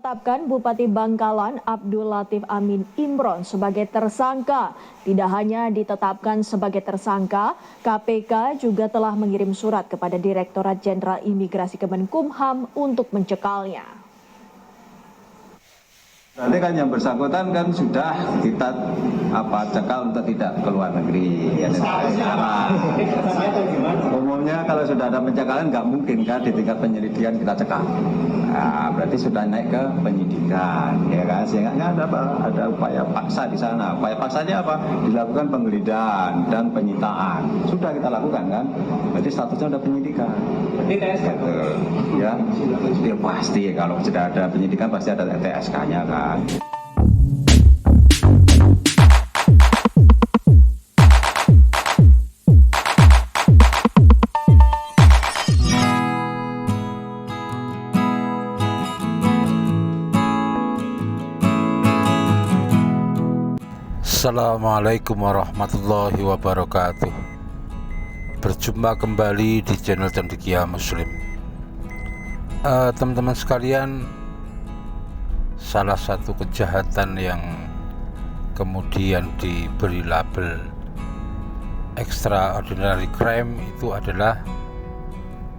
Menetapkan Bupati Bangkalan Abdul Latif Amin Imron sebagai tersangka. Tidak hanya ditetapkan sebagai tersangka, KPK juga telah mengirim surat kepada Direktorat Jenderal Imigrasi Kemenkumham untuk mencekalnya. Berarti kan yang bersangkutan kan sudah kita cekal untuk tidak ke luar negeri. Ya, umumnya kalau sudah ada pencekalan nggak mungkin kan di tingkat penyelidikan kita cekal. Nah, berarti sudah naik ke penyidikan, ya kan? Sehingga ada upaya paksa di sana. Upaya paksanya apa? Dilakukan penggeledahan dan penyitaan. Sudah kita lakukan kan? Berarti statusnya sudah penyidikan. Berarti TSK ya? Ya pasti kalau sudah ada penyidikan pasti ada TSK-nya kan. Assalamualaikum warahmatullahi wabarakatuh. Berjumpa kembali di channel Cendekia Muslim. Teman-teman sekalian, salah satu kejahatan yang kemudian diberi label extraordinary crime itu adalah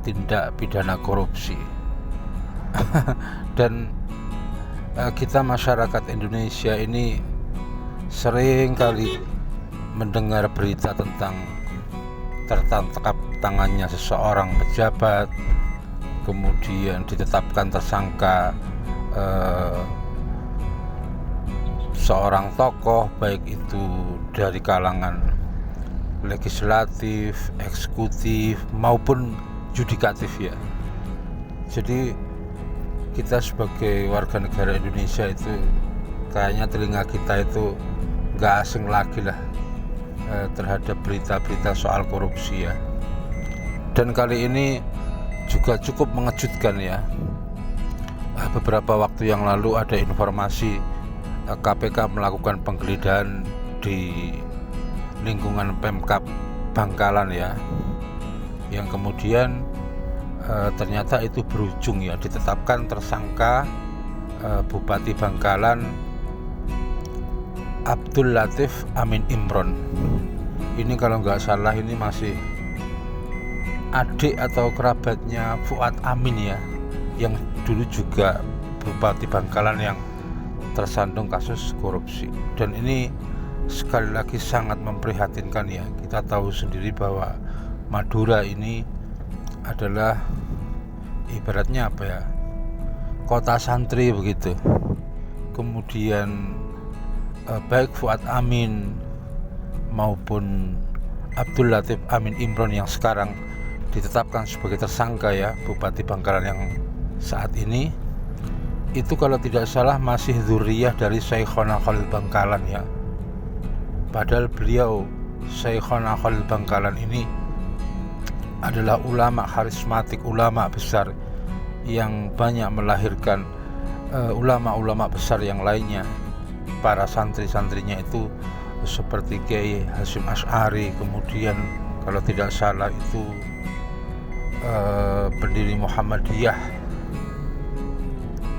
tindak pidana korupsi. Dan kita masyarakat Indonesia ini sering kali mendengar berita tentang tertangkap tangannya seseorang pejabat, kemudian ditetapkan tersangka seorang tokoh, baik itu dari kalangan legislatif, eksekutif maupun yudikatif ya. Jadi kita sebagai warga negara Indonesia itu kayaknya telinga kita itu gak asing lagi lah terhadap berita-berita soal korupsi ya. Dan kali ini juga cukup mengejutkan ya. Beberapa waktu yang lalu ada informasi KPK melakukan penggeledahan di lingkungan Pemkab Bangkalan ya, yang kemudian ternyata itu berujung ya ditetapkan tersangka Bupati Bangkalan Abdul Latif Amin Imron. Ini kalau nggak salah ini masih adik atau kerabatnya Fuad Amin ya, yang dulu juga Bupati Bangkalan yang tersandung kasus korupsi. Dan ini sekali lagi sangat memprihatinkan ya. Kita tahu sendiri bahwa Madura ini adalah ibaratnya apa ya, kota santri begitu. Kemudian baik Fuad Amin maupun Abdul Latif Amin Imron yang sekarang ditetapkan sebagai tersangka ya, Bupati Bangkalan yang saat ini itu kalau tidak salah masih dzurriyyah dari Syekhona Khalil Bangkalan ya. Padahal beliau Syekhona Khalil Bangkalan ini adalah ulama karismatik, ulama besar yang banyak melahirkan ulama-ulama besar yang lainnya. Para santri-santrinya itu seperti Kiai Hasyim Asy'ari, kemudian kalau tidak salah itu pendiri Muhammadiyah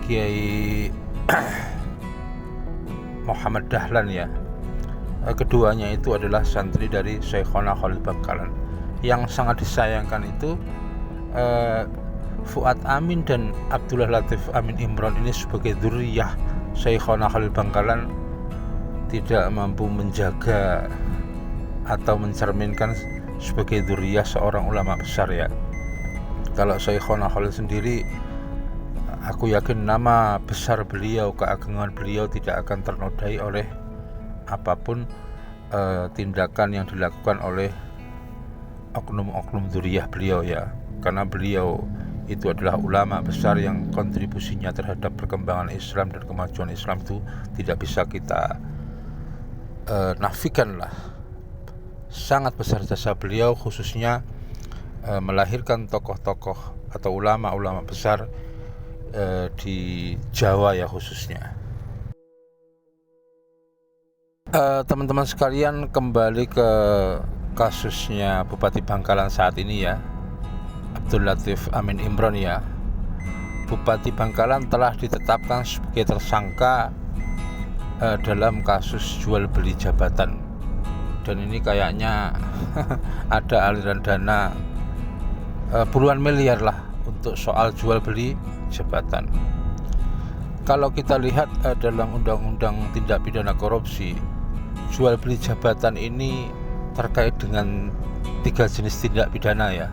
Kiai Muhammad Dahlan ya. Keduanya itu adalah santri dari Syekhona Khalil Bangkalan. Yang sangat disayangkan itu Fuad Amin dan Abdul Latif Amin Imron ini sebagai dzurriyyah Syekhona Khalil Bangkalan tidak mampu menjaga atau mencerminkan sebagai dzurriyyah seorang ulama besar ya. Kalau Syekhona Khalil sendiri, aku yakin nama besar beliau, keagungan beliau tidak akan ternodai oleh apapun tindakan yang dilakukan oleh oknum-oknum dzurriyyah beliau ya. Karena beliau itu adalah ulama besar yang kontribusinya terhadap perkembangan Islam dan kemajuan Islam itu tidak bisa kita nafikan lah. Sangat besar jasa beliau, khususnya melahirkan tokoh-tokoh atau ulama-ulama besar di Jawa ya khususnya. Teman-teman sekalian, kembali ke kasusnya Bupati Bangkalan saat ini ya, Abdul Latif Amin Imron ya. Bupati Bangkalan telah ditetapkan sebagai tersangka dalam kasus jual beli jabatan, dan ini kayaknya ada aliran dana puluhan miliar lah untuk soal jual beli jabatan. Kalau kita lihat dalam undang-undang tindak pidana korupsi, jual beli jabatan ini terkait dengan 3 jenis tindak pidana ya.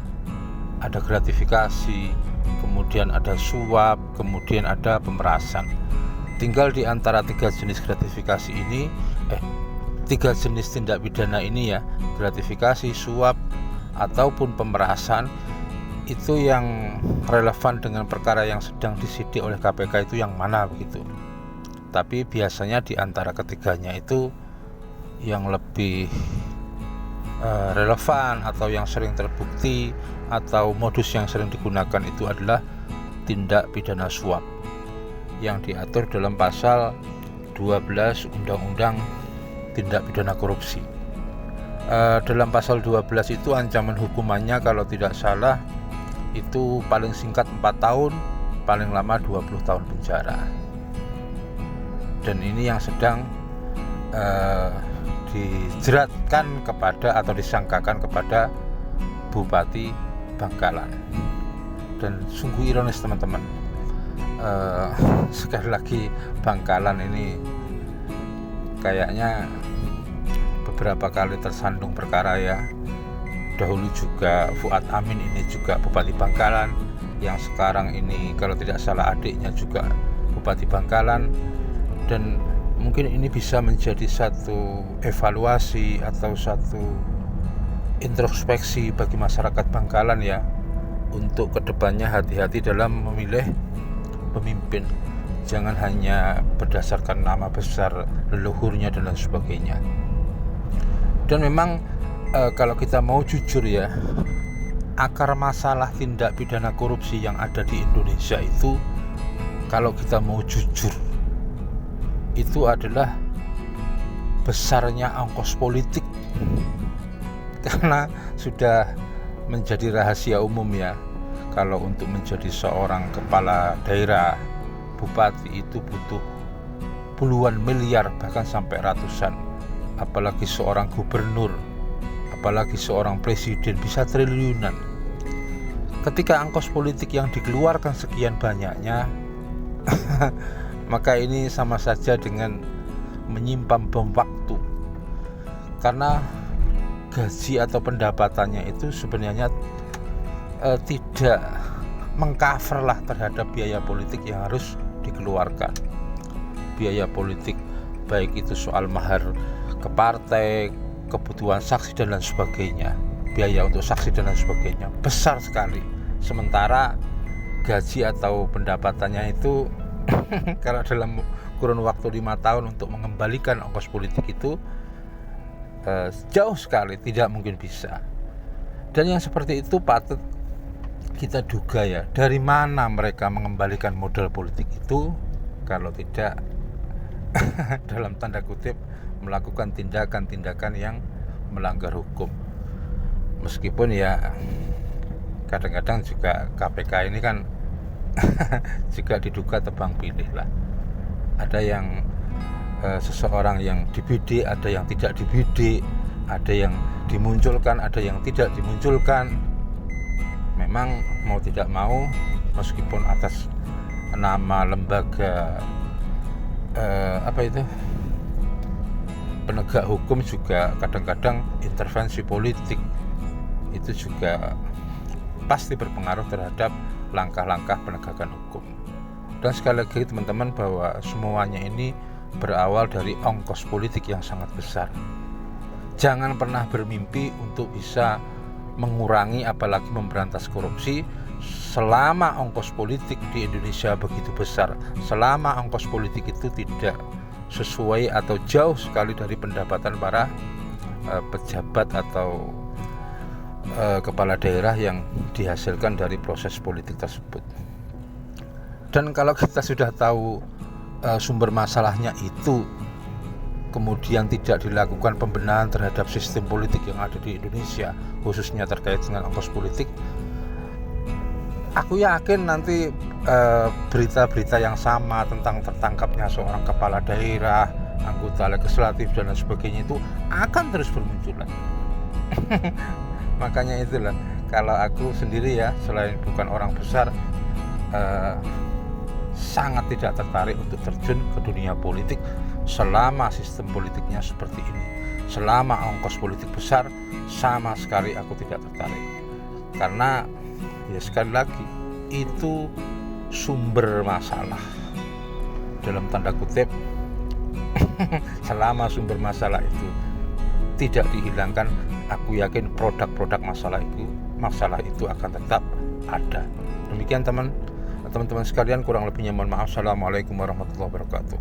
Ada gratifikasi, kemudian ada suap, kemudian ada pemerasan. Tinggal di antara 3 jenis gratifikasi ini, 3 jenis tindak pidana ini ya, gratifikasi, suap, ataupun pemerasan, itu yang relevan dengan perkara yang sedang disidik oleh KPK itu yang mana begitu. Tapi biasanya di antara ketiganya itu yang lebih relevan atau yang sering terbukti atau modus yang sering digunakan itu adalah tindak pidana suap yang diatur dalam pasal 12 Undang-Undang Tindak Pidana Korupsi. Dalam pasal 12 itu ancaman hukumannya kalau tidak salah itu paling singkat 4 tahun, paling lama 20 tahun penjara. Dan ini yang sedang dijeratkan kepada atau disangkakan kepada Bupati Bangkalan. Dan sungguh ironis teman-teman, sekali lagi Bangkalan ini kayaknya beberapa kali tersandung perkara ya. Dahulu juga Fuad Amin ini juga Bupati Bangkalan, yang sekarang ini kalau tidak salah adiknya juga Bupati Bangkalan. Dan mungkin ini bisa menjadi satu evaluasi atau satu introspeksi bagi masyarakat Bangkalan ya, untuk kedepannya hati-hati dalam memilih pemimpin. Jangan hanya berdasarkan nama besar leluhurnya dan lain sebagainya. Dan memang kalau kita mau jujur ya, akar masalah tindak pidana korupsi yang ada di Indonesia itu, kalau kita mau jujur, itu adalah besarnya ongkos politik. Karena sudah menjadi rahasia umum ya, kalau untuk menjadi seorang kepala daerah, bupati itu butuh puluhan miliar, bahkan sampai ratusan. Apalagi seorang gubernur, apalagi seorang presiden bisa triliunan. Ketika ongkos politik yang dikeluarkan sekian banyaknya maka ini sama saja dengan menyimpan bom waktu, karena gaji atau pendapatannya itu sebenarnya tidak mengcover lah terhadap biaya politik yang harus dikeluarkan. Biaya politik baik itu soal mahar ke partai, kebutuhan saksi dan lain sebagainya, biaya untuk saksi dan lain sebagainya besar sekali. Sementara gaji atau pendapatannya itu kalau dalam kurun waktu 5 tahun untuk mengembalikan ongkos politik itu jauh sekali, tidak mungkin bisa. Dan yang seperti itu patut kita duga ya, dari mana mereka mengembalikan modal politik itu kalau tidak dalam tanda kutip melakukan tindakan-tindakan yang melanggar hukum. Meskipun ya kadang-kadang juga KPK ini kan juga diduga tebang pilih lah. Ada yang seseorang yang dibidik, ada yang tidak dibidik, ada yang dimunculkan, ada yang tidak dimunculkan. Memang mau tidak mau, meskipun atas nama lembaga penegak hukum, juga kadang-kadang intervensi politik itu juga pasti berpengaruh terhadap langkah-langkah penegakan hukum. Dan sekali lagi teman-teman, bahwa semuanya ini berawal dari ongkos politik yang sangat besar. Jangan pernah bermimpi untuk bisa mengurangi apalagi memberantas korupsi selama ongkos politik di Indonesia begitu besar, selama ongkos politik itu tidak sesuai atau jauh sekali dari pendapatan para pejabat atau kepala daerah yang dihasilkan dari proses politik tersebut. Dan kalau kita sudah tahu sumber masalahnya itu, kemudian tidak dilakukan pembenahan terhadap sistem politik yang ada di Indonesia, khususnya terkait dengan ongkos politik, Aku yakin nanti berita-berita yang sama tentang tertangkapnya seorang kepala daerah, anggota legislatif dan lain sebagainya itu akan terus bermunculan. Makanya itulah, kalau aku sendiri ya, selain bukan orang besar, sangat tidak tertarik untuk terjun ke dunia politik selama sistem politiknya seperti ini. Selama ongkos politik besar, sama sekali aku tidak tertarik. Karena ya sekali lagi, itu sumber masalah dalam tanda kutip. Selama sumber masalah itu tidak dihilangkan, aku yakin produk-produk masalah itu akan tetap ada. Demikian teman-teman sekalian, kurang lebihnya mohon maaf. Assalamualaikum warahmatullahi wabarakatuh.